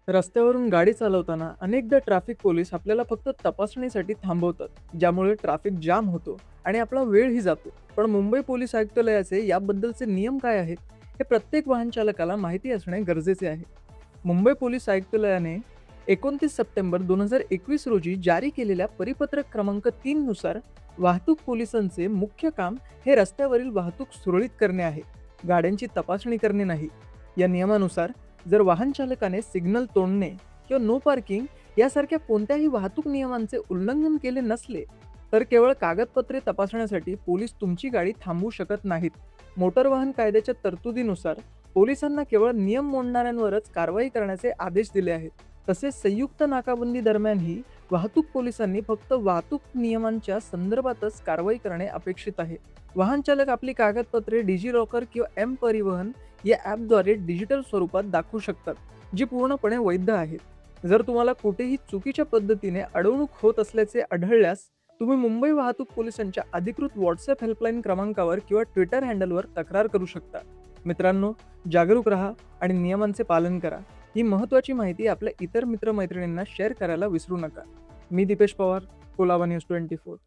रस्त्यावरून गाडी चालवताना अनेकदा ट्रॅफिक पोलीस आपल्याला फक्त तपासणीसाठी थांबवतात, ज्यामुळे ट्रॅफिक जाम होतो आणि आपला वेळही जातो. पण मुंबई पोलीस आयुक्तालयाचे याबद्दलचे नियम काय आहेत, हे प्रत्येक वाहन चालकाला माहिती असणे गरजेचे आहे. मुंबई पोलीस आयुक्तालयाने 29 सप्टेंबर 2021 रोजी जारी केलेल्या परिपत्रक क्रमांक 3 नुसार वाहतूक पोलिसांचे मुख्य काम हे रस्त्यावरील वाहतूक सुरळीत करणे आहे, गाड्यांची तपासणी करणे नाही. या नियमानुसार जर वाहन चालकाने सिग्नल तोडणे किंवा नो पार्किंग यासारख्या कोणत्याही वाहतूक नियमांचे उल्लंघन केले नसले, तर केवळ कागदपत्रे तपासण्यासाठी पोलीस तुमची गाडी थांबवू शकत नाहीत. मोटर वाहन कायद्याच्या तरतुदीनुसार पोलिसांना केवळ नियम मोडणाऱ्यांवरच कारवाई करण्याचे आदेश दिले आहेत. तसेच संयुक्त नाकाबंदी दरम्यानही वाहतूक पोलिसांनी फक्त वाहतूक नियमांच्या संदर्भातच कारवाई करणे अपेक्षित आहे. वाहन चालक आपली कागदपत्रे डिजिलॉकर किंवा एम परिवहन या ॲपद्वारे डिजिटल स्वरूपात दाखवू शकतात, जी पूर्णपणे वैध आहेत. जर तुम्हाला कुठेही चुकीच्या पद्धतीने अडवणूक होत असल्याचे आढळल्यास तुम्ही मुंबई वाहतूक पोलिसांच्या अधिकृत व्हॉट्सअप हेल्पलाईन क्रमांकावर किंवा ट्विटर हँडलवर तक्रार करू शकता. मित्रांनो, जागरूक राहा आणि नियमांचे पालन करा. ही महत्त्वाची माहिती आपल्या इतर मित्रमैत्रिणींना शेअर करायला विसरू नका. मी दीपेश पवार, कुलाबा न्यूज 24.